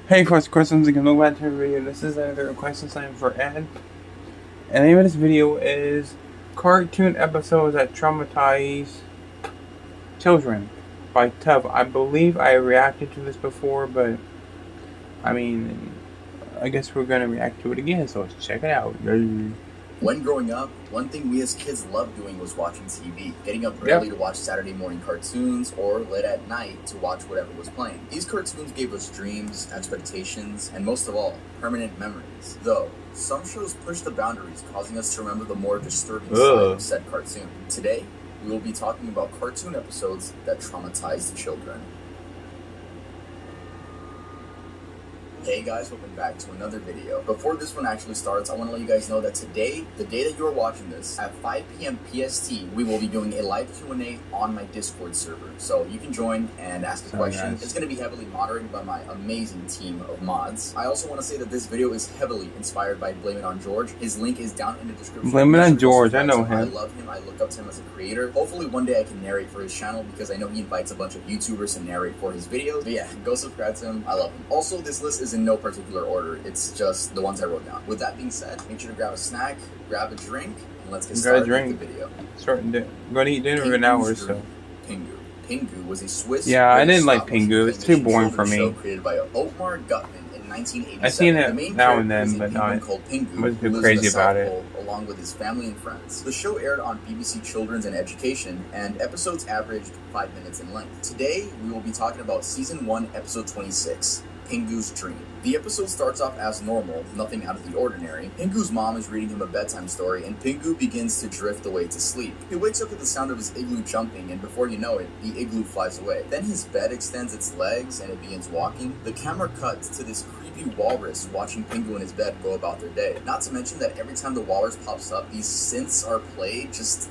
Hey, first questions again. Welcome back to the video. This is another question sign for Ed. And the name of this video is Cartoon Episodes That Traumatize Children by Tuff. I believe I reacted to this before, but I mean, I guess we're gonna react to it again, so let's check it out. When growing up, one thing we as kids loved doing was watching TV, getting up early to watch Saturday morning cartoons or late at night to watch whatever was playing. These cartoons gave us dreams, expectations, and most of all, permanent memories. Though, some shows pushed the boundaries, causing us to remember the more disturbing side of said cartoon. Today, we will be talking about cartoon episodes that traumatized children. Hey guys, welcome back to another video. Before this one actually starts, I want to let you guys know that today, the day that you're watching this, at 5 p.m. PST, we will be doing a live Q&A on my Discord server. So you can join and ask a question. Nice. It's going to be heavily moderated by my amazing team of mods. I also want to say that this video is heavily inspired by Blame It On George. His link is down in the description. Blame It On George, I know him. I love him. I look up to him as a creator. Hopefully one day I can narrate for his channel because I know he invites a bunch of YouTubers to narrate for his videos. But yeah, go subscribe to him. I love him. Also, this list is in no particular order. It's just the ones I wrote down. With that being said, make sure to grab a snack, grab a drink, and let's get started with the video. I'm going to eat dinner in an hour or so. Pingu. Pingu was a Swiss. Yeah, I didn't like Pingu. It's too boring for me. Created by Otmar Gutman in 1987. I've seen it now and then, but I wasn't too crazy about it. Along with his family and friends. The show aired on BBC Children's and Education, and episodes averaged 5 minutes in length. Today, we will be talking about Season 1, Episode 26. Pingu's Dream. The episode starts off as normal, nothing out of the ordinary. Pingu's mom is reading him a bedtime story, and Pingu begins to drift away to sleep. He wakes up to the sound of his igloo jumping, and before you know it, the igloo flies away. Then his bed extends its legs, and it begins walking. The camera cuts to this creepy walrus watching Pingu in his bed go about their day. Not to mention that every time the walrus pops up, these synths are played, it just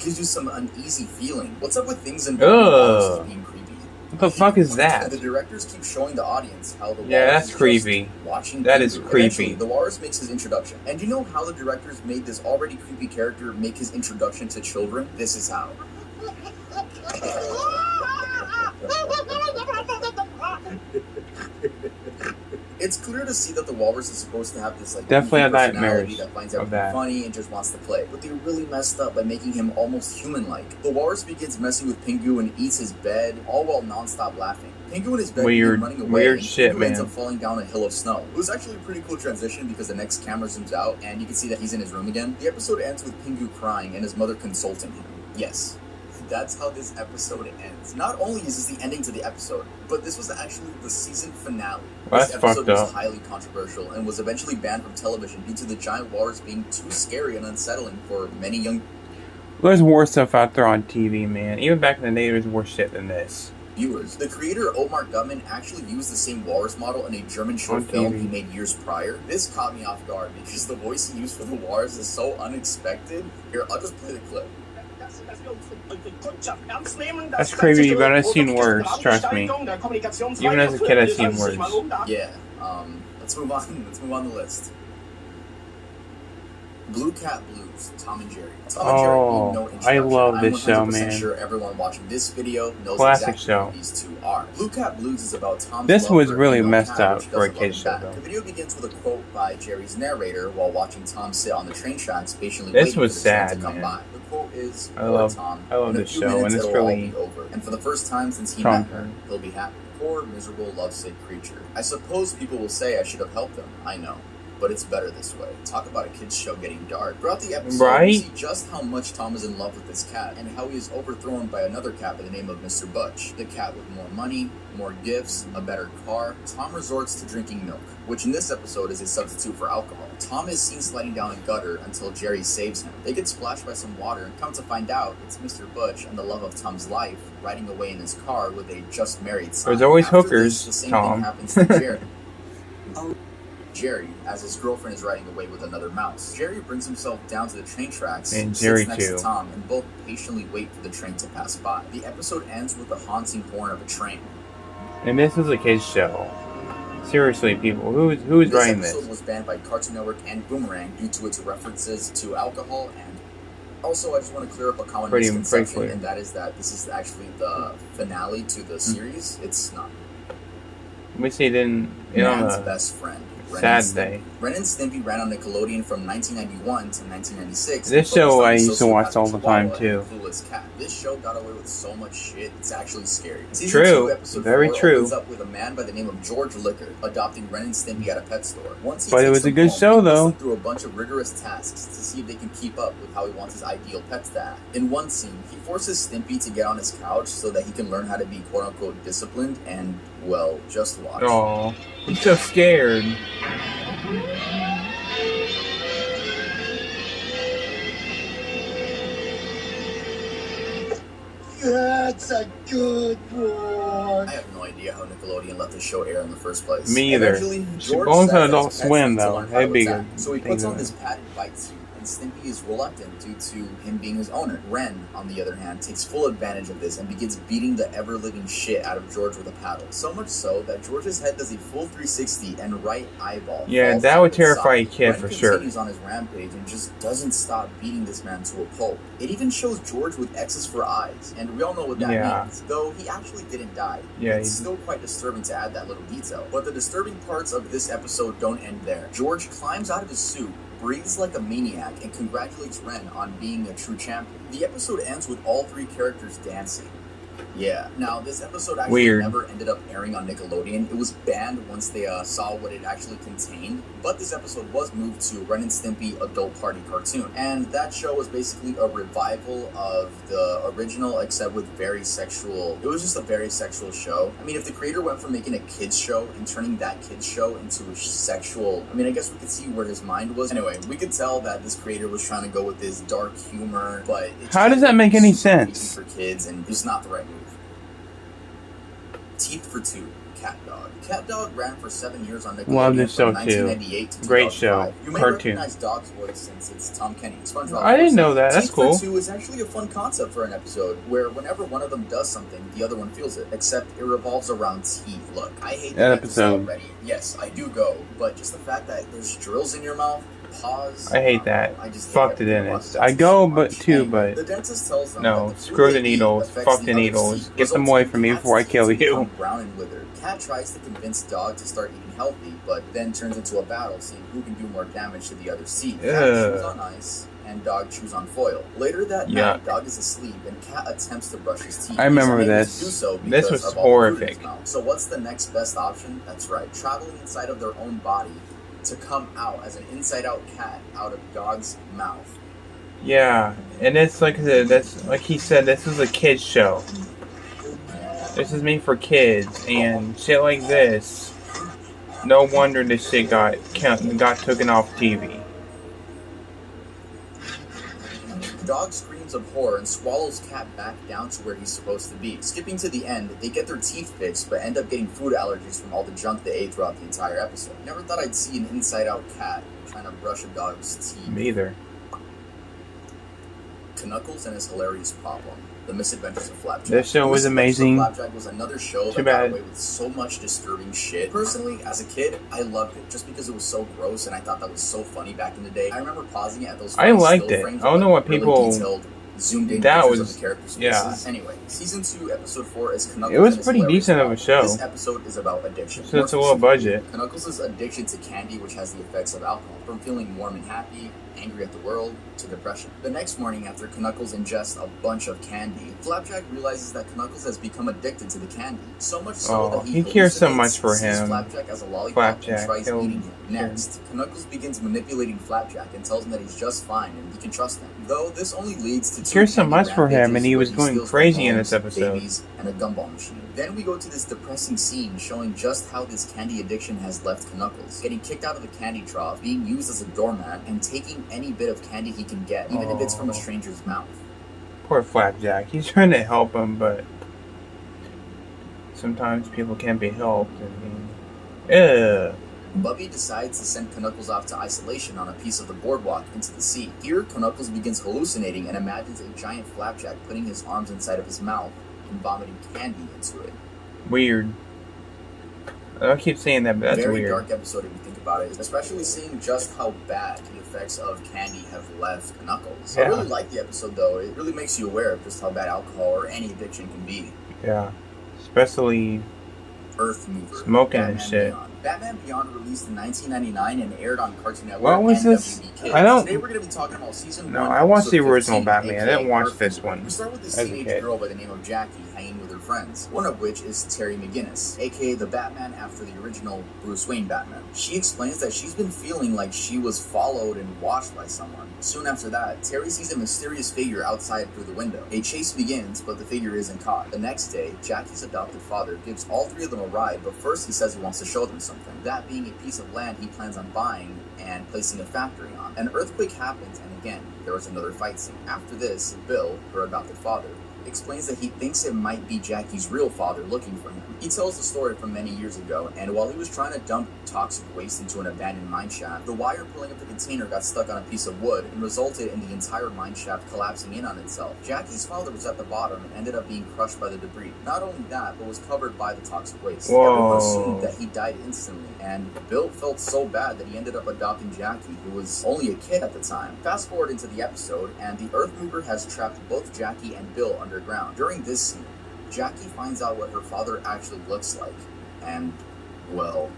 gives you some uneasy feeling. What's up with things involving walruses being creepy? What the fuck is that? The directors keep showing the audience how the walrus that's creepy. Watching that is creepy. Eventually, the walrus makes his introduction. And you know how the directors made this already creepy character make his introduction to children? This is how. It's clear to see that the walrus is supposed to have this definitely a nightmare that finds everything funny and just wants to play, but they really messed up by making him almost human-like. The walrus begins messing with Pingu and eats his bed, all while non-stop laughing. Pingu and his bed begin running away, weird shit, man. Ends up falling down a hill of snow. It was actually a pretty cool transition because the next camera zooms out and you can see that he's in his room again. The episode ends with Pingu crying and his mother consulting him. Yes. That's how this episode ends. Not only is this the ending to the episode, but this was actually the season finale. This episode was highly controversial and was eventually banned from television due to the giant walrus being too scary and unsettling for many young There's worse stuff out there on TV, man. Even back in the day, there's worse shit than this. Viewers. The creator Otmar Gutman actually used the same walrus model in a German short film he made years prior. This caught me off guard because the voice he used for the walrus is so unexpected. Here, I'll just play the clip. That's crazy, but I've seen worse, trust me. Even as a kid, I've seen worse. Yeah, let's move on the list. Blue Cat Blues, Tom and Jerry. Tom and Jerry need no introduction. I love this show, man. I'm sure everyone watching this video knows classic exactly show. Who these two are. Blue Cat Blues is about Tom's This was really love messed cat, up for a kid's show, though. The video begins with a quote by Jerry's narrator while watching Tom sit on the train tracks, patiently this waiting was for the train sad, to come man. by. The quote is, I love this show, and it's really over. And for the first time since he met her, he'll be happy. Poor, miserable, lovesick creature. I suppose people will say I should have helped him. I know. But it's better this way. Talk about a kid's show getting dark. Throughout the episode, we see just how much Tom is in love with this cat, and how he is overthrown by another cat by the name of Mr. Butch. The cat with more money, more gifts, a better car. Tom resorts to drinking milk, which in this episode is a substitute for alcohol. Tom is seen sliding down a gutter until Jerry saves him. They get splashed by some water and come to find out it's Mr. Butch and the love of Tom's life riding away in his car with a just married son. There's always hookers, the same Tom. thing happens to Jerry. Jerry, as his girlfriend is riding away with another mouse. Jerry brings himself down to the train tracks and sits next to Tom, and both patiently wait for the train to pass by. The episode ends with the haunting horn of a train. And this is a kid's show. Seriously, people, who is writing this? This episode was banned by Cartoon Network and Boomerang due to its references to alcohol and... Also, I just want to clear up a common misconception, and that is that this is actually the finale to the series. It's not. We see then Man's best friend. sad day. Ren and Stimpy ran on Nickelodeon from 1991 to 1996. This show I used to watch all the time too. Clueless cat. This show got away with so much shit, it's actually scary. Season 2, episode very 4 true. Opens up with a man by the name of George Liquor adopting Ren and Stimpy at a pet store. Once he but it was a good show though. Through a bunch of rigorous tasks to see if they can keep up with how he wants his ideal pets to act. In one scene, he forces Stimpy to get on his couch so that he can learn how to be quote-unquote disciplined and, well, just watch. Oh, I'm so scared. That's a good one. I have no idea how Nickelodeon let this show air in the first place. Me either. Going to Adult Swim though, that'd be good. So he puts on this padded bite suit, and Stimpy is reluctant due to him being his owner. Ren, on the other hand, takes full advantage of this and begins beating the ever-living shit out of George with a paddle. So much so that George's head does a full 360 and right eyeball. Yeah, that would terrify a kid for sure. Ren continues on his rampage and just doesn't stop beating this man to a pulp. It even shows George with X's for eyes, and we all know what that means. Though he actually didn't die. Yeah, it's still quite disturbing to add that little detail. But the disturbing parts of this episode don't end there. George climbs out of his suit, breathes like a maniac, and congratulates Ren on being a true champion. The episode ends with all three characters dancing. Yeah. Now, this episode actually never ended up airing on Nickelodeon. It was banned once they saw what it actually contained. But this episode was moved to Ren and Stimpy Adult Party cartoon. And that show was basically a revival of the original, except with very sexual... It was just a very sexual show. I mean, if the creator went from making a kids show and turning that kids show into a sexual... I mean, I guess we could see where his mind was. Anyway, we could tell that this creator was trying to go with this dark humor, but... How does that make any sense? For kids, and it's not the right move. Teeth for Two, Cat Dog. Cat Dog ran for 7 years on Nickelodeon. Love this show from 1998 to Great show. You may recognize Dog's voice since it's Tom Kenny. SpongeBob. I didn't know that. That's cool. Teeth for Two is actually a fun concept for an episode where whenever one of them does something, the other one feels it. Except it revolves around teeth. Look, I hate that episode already. Yes, I do go, but just the fact that there's drills in your mouth. Pause. I hate that. Fuck the dentist. I go, but the dentist tells them no, screw the needles. Fuck the needles. Get them away from me before I kill you. Brown and withered. Cat tries to convince Dog to start eating healthy, but then turns into a battle, seeing who can do more damage to the other's teeth. Cat chews on ice, and Dog chews on foil. Later that night, Dog is asleep, and Cat attempts to brush his teeth. I remember this. This was horrific. So what's the next best option? That's right, traveling inside of their own body to come out as an inside-out cat out of Dog's mouth. Yeah, and it's like that's like he said. This is a kids show. This is made for kids and shit like this. No wonder this shit got taken off TV. Dog screams of horror and swallows Cat back down to where he's supposed to be. Skipping to the end, they get their teeth fixed, but end up getting food allergies from all the junk they ate throughout the entire episode. Never thought I'd see an inside-out cat trying to brush a dog's teeth. Me either. Knuckles and his hilarious problem. The Misadventures of Flapjack. This show was amazing. Flapjack was another show that got away with so much disturbing shit. Personally, as a kid, I loved it just because it was so gross and I thought that was so funny back in the day. I remember pausing it at those. I liked it. I don't know what people. Zoomed in that was of the characters' faces. Anyway, season 2, episode 4 is Knuckles. It was pretty decent of a show. This episode is about addiction. So it's a low budget. Knuckles' addiction to candy, which has the effects of alcohol, from feeling warm and happy, angry at the world, to depression. The next morning, after Knuckles ingests a bunch of candy, Flapjack realizes that Knuckles has become addicted to the candy. So much so that he cares so much for him. Flapjack as a lollipop and tries eating him. Next, Knuckles begins manipulating Flapjack and tells him that he's just fine and he can trust him. Though this only leads to cares so much for him, and he was going crazy in this episode. Babies and a gumball machine. Then we go to this depressing scene showing just how this candy addiction has left Knuckles. Getting kicked out of the candy trough, being used as a doormat, and taking any bit of candy he can get, even if it's from a stranger's mouth. Poor Flapjack. He's trying to help him, but sometimes people can't be helped. I mean, Bubby decides to send Knuckles off to isolation on a piece of the boardwalk into the sea. Here, Knuckles begins hallucinating and imagines a giant Flapjack putting his arms inside of his mouth and vomiting candy into it. Weird. I keep saying that, but that's Very weird. Very dark episode if you think about it, especially seeing just how bad the effects of candy have left Knuckles. Yeah. I really like the episode, though. It really makes you aware of just how bad alcohol or any addiction can be. Yeah. Especially Earth Mover. Smoking and shit. Beyond. Batman Beyond released in 1999 and aired on Cartoon Network What was and this? WB Kids. I don't. Today we're going to be talking about season No, 1. I watched the episode original 15, Batman. I didn't watch Earth this Mover. one. We start with this as a teenage kid. girl by the name of Jackie hanging with her friends, one of which is Terry McGinnis, aka the Batman after the original Bruce Wayne Batman. She explains that she's been feeling like she was followed and watched by someone. Soon after that, Terry sees a mysterious figure outside through the window. A chase begins, but the figure isn't caught. The next day, Jackie's adopted father gives all three of them a ride, but first he says he wants to show them something. That being a piece of land he plans on buying and placing a factory on. An earthquake happens, and again, there was another fight scene. After this, Bill, her adopted father, explains that he thinks it might be Jackie's real father looking for him. He tells the story from many years ago, and while he was trying to dump toxic waste into an abandoned mine shaft, the wire pulling up the container got stuck on a piece of wood and resulted in the entire mine shaft collapsing in on itself. Jackie's father was at the bottom and ended up being crushed by the debris. Not only that, but was covered by the toxic waste. Whoa. Everyone assumed that he died instantly, and Bill felt so bad that he ended up adopting Jackie, who was only a kid at the time. Fast forward into the episode, and the Earth Mover has trapped both Jackie and Bill underground. During this scene, Jackie finds out what her father actually looks like, and, well...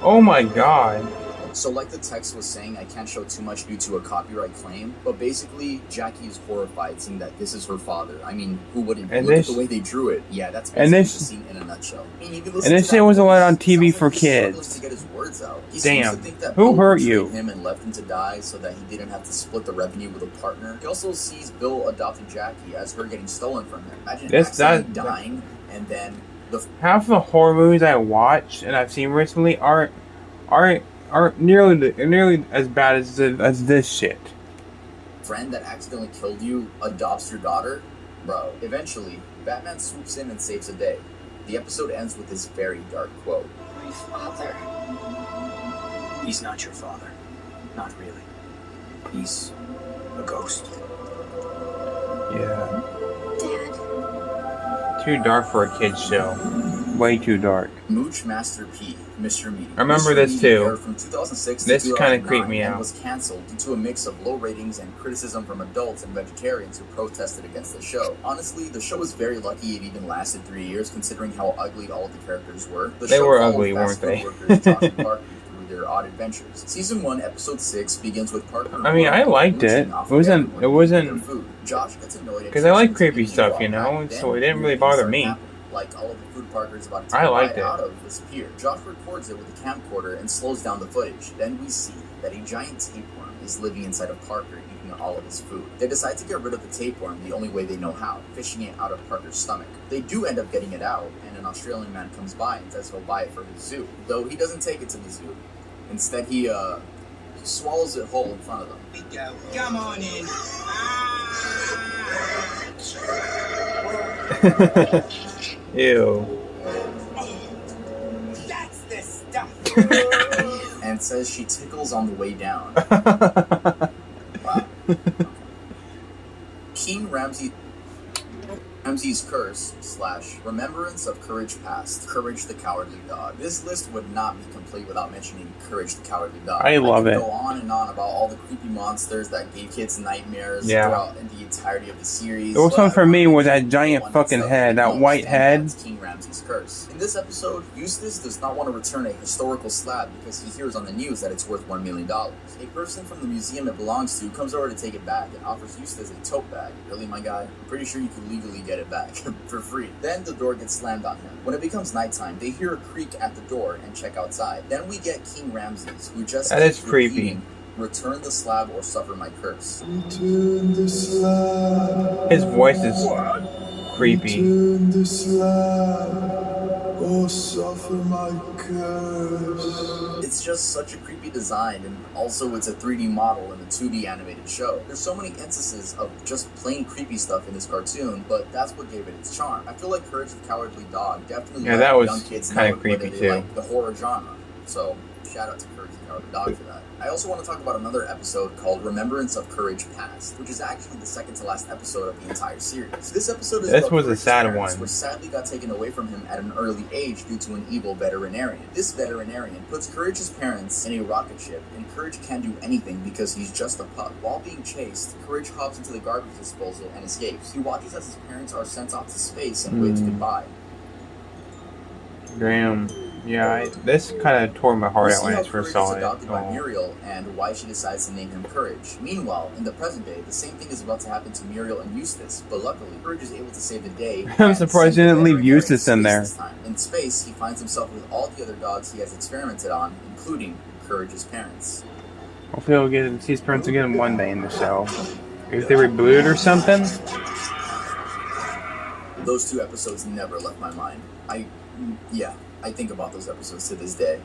Oh my god. So like the text was saying, I can't show too much due to a copyright claim, but basically, Jackie is horrified seeing that this is her father. I mean, who wouldn't? And Look this, at the way they drew it. Yeah, that's and basically this, the scene in a nutshell. I mean, and this shit was allowed on TV for kids. To get his words out. He Damn. seems to think that Who Bill hurt betrayed you? him and left him to die so that he didn't have to split the revenue with a partner. He also sees Bill adopting Jackie as her getting stolen from him. Imagine accidentally dying and then half the horror movies I watched and I've seen recently aren't nearly as bad as this shit. Friend that accidentally killed you adopts your daughter? Bro. Eventually, Batman swoops in and saves the day. The episode ends with this very dark quote. My father. He's not your father. Not really. He's a ghost. Yeah. Dad. Too dark for a kid's show. Way too dark. Mooch Master P, Mr. Meaty. I remember Mr. this Meaty too. aired from 2006 this to 2009 kind of creeped me and out. was cancelled due to a mix of low ratings and criticism from adults and vegetarians who protested against the show. Honestly, the show was very lucky it even lasted 3 years, considering how ugly all of the characters were. They were ugly, weren't they? Workers Josh and Parker through their odd adventures. Season 1, Episode 6 begins with Parker. I mean, I liked it. It wasn't. Josh gets annoyed because I like creepy stuff, you know, and so it didn't really bother me. Like all of the food Parker's about to I liked take it. out of this pier. Josh records it with a camcorder and slows down the footage. Then we see that a giant tapeworm is living inside of Parker, eating all of his food. They decide to get rid of the tapeworm the only way they know how, fishing it out of Parker's stomach. They do end up getting it out, and an Australian man comes by and says he'll buy it for his zoo. Though he doesn't take it to the zoo. Instead, he swallows it whole in front of them. Come on in. Ew. That's the stuff. And says she tickles on the way down. Wow. King Ramsey's Curse / Remembrance of Courage Past, Courage the Cowardly Dog. This list would not be complete without mentioning Courage the Cowardly Dog. I love it. Go on and on about all the creepy monsters that gave kids nightmares throughout the entirety of the series. The worst one for me was that giant fucking head, that white head. That's King Ramsey's Curse. In this episode, Eustace does not want to return a historical slab because he hears on the news that it's worth $1 million. A person from the museum it belongs to comes over to take it back and offers Eustace a tote bag. Really, my guy? I'm pretty sure you can legally get it back for free. Then the door gets slammed on him. When it becomes nighttime, they hear a creak at the door and check outside. Then we get King Ramses, who just keeps creepy. Return the slab or suffer my curse. Return the slab. His voice is creepy. Return the slab or suffer my curse. It's just such a creepy design, and also it's a 3D model in a 2D animated show. There's so many instances of just plain creepy stuff in this cartoon, but that's what gave it its charm. I feel like Courage the Cowardly Dog definitely let that was young kids kinda know creepy whether they too. like the horror genre. So shout out to Courage the Cowardly Dog for that. I also want to talk about another episode called Remembrance of Courage Past, which is actually the second to last episode of the entire series. This episode is This about was a Courage's sad parents, one. which sadly got taken away from him at an early age due to an evil veterinarian. This veterinarian puts Courage's parents in a rocket ship, and Courage can't do anything because he's just a pup. While being chased, Courage hops into the garbage disposal and escapes. He watches as his parents are sent off to space and waves goodbye. Damn. Yeah, this kind of tore my heart We out see when I how first Courage is saw it. adopted by Oh. Muriel and why she decides to name him Courage. Meanwhile, in the present day, the same thing is about to happen to Muriel and Eustace, but luckily, Courage is able to save the day. I'm surprised you didn't leave Eustace in there. In space, he finds himself with all the other dogs he has experimented on, including Courage's parents. Hopefully we'll get to see his parents again one day in the show. If they rebooted or something. Those two episodes never left my mind. I think about those episodes to this day.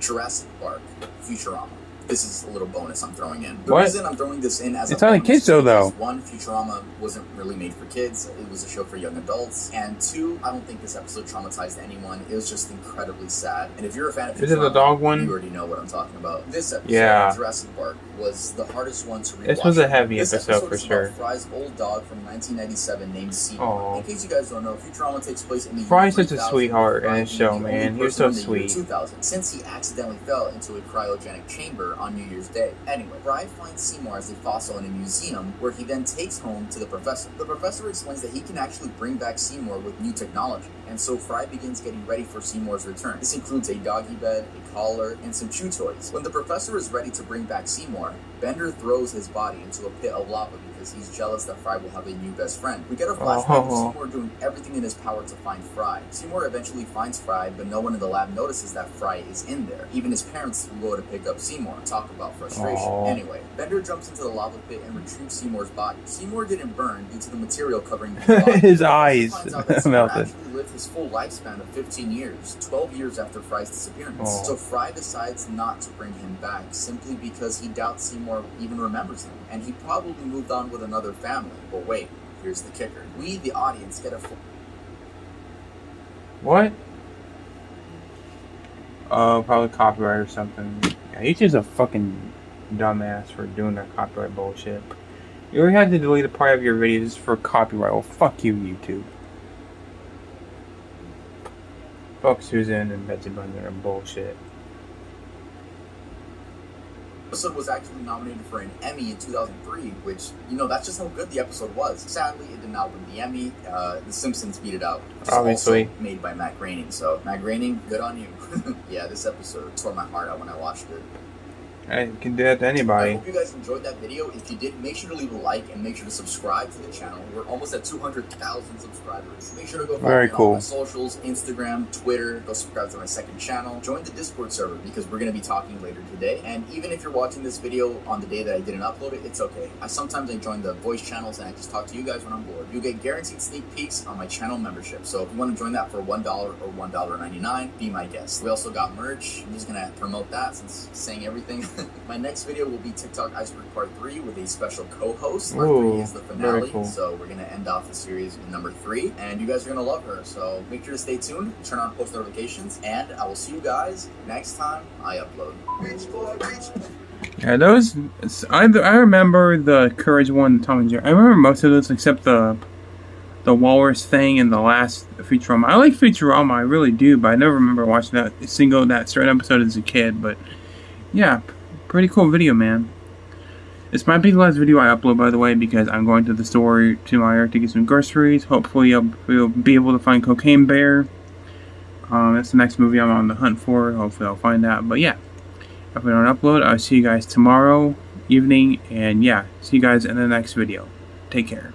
Jurassic Park, Futurama. This is a little bonus I'm throwing in. The reason I'm throwing this in as it's a on the bonus kids show, though. One, Futurama wasn't really made for kids. It was a show for young adults. And two, I don't think this episode traumatized anyone. It was just incredibly sad. And if you're a fan of Futurama, is it the dog one? You already know what I'm talking about. This episode, Jurassic Park, was the hardest one to rewatch. This was a heavy episode for is sure. About Fry's old dog from 1997 named Seymour. In case you guys don't know, Futurama takes place in the Fry's such a sweetheart in his show, man. He was so sweet. 2000, since he accidentally fell into a cryogenic chamber on New Year's Day. Anyway, Fry finds Seymour as a fossil in a museum, where he then takes home to the professor. The professor explains that he can actually bring back Seymour with new technology, and so Fry begins getting ready for Seymour's return. This includes a doggy bed, a collar, and some chew toys. When the professor is ready to bring back Seymour, Bender throws his body into a pit of lava because he's jealous that Fry will have a new best friend. We get a flashback of Seymour doing everything in his power to find Fry. Seymour eventually finds Fry, but no one in the lab notices that Fry is in there. Even his parents will go to pick up Seymour. Talk about frustration. Anyway, Bender jumps into the lava pit and retrieves Seymour's body. Seymour didn't burn due to the material covering his body. His eyes melted. Actually lived his full lifespan of 15 years, 12 years after Fry's disappearance. So Fry decides not to bring him back simply because he doubts Seymour even remembers him, and he probably moved on with another family. But wait, here's the kicker. We, the audience, get a What? Oh, probably copyright or something. Yeah, he's just a fucking dumbass for doing that copyright bullshit. You already had to delete a part of your video just for copyright. Well, fuck you, YouTube. Fuck Susan and Betsy Bunzer and bullshit. episode was actually nominated for an Emmy in 2003, which, that's just how good the episode was. Sadly, it did not win the Emmy. The Simpsons beat it out. Obviously. Also made by Matt Groening. So, Matt Groening, good on you. Yeah, this episode tore my heart out when I watched it. I can do that to anybody. I hope you guys enjoyed that video. If you did, make sure to leave a like and make sure to subscribe to the channel. We're almost at 200,000 subscribers. Make sure to go follow me on all my socials, Instagram, Twitter. Go subscribe to my second channel. Join the Discord server because we're going to be talking later today. And even if you're watching this video on the day that I didn't upload it, it's okay. Sometimes I join the voice channels and I just talk to you guys when I'm bored. You'll get guaranteed sneak peeks on my channel membership. So if you want to join that for $1 or $1.99, be my guest. We also got merch. I'm just going to promote that since saying everything. My next video will be TikTok Iceberg Part 3 with a special co-host. Part 3 is the finale, so we're going to end off the series with number 3, and you guys are going to love her, so make sure to stay tuned, turn on post notifications, and I will see you guys next time I upload. Yeah, those... I remember the Courage one, Tom and Jerry. I remember most of those except the walrus thing and the last Futurama. I like Futurama, I really do, but I never remember watching that certain episode as a kid, but yeah. Pretty cool video, man. This might be the last video I upload, by the way, because I'm going to the store tomorrow to get some groceries. Hopefully, we'll be able to find Cocaine Bear. That's the next movie I'm on the hunt for. Hopefully, I'll find that. But yeah, if we don't upload, I'll see you guys tomorrow evening. And yeah, see you guys in the next video. Take care.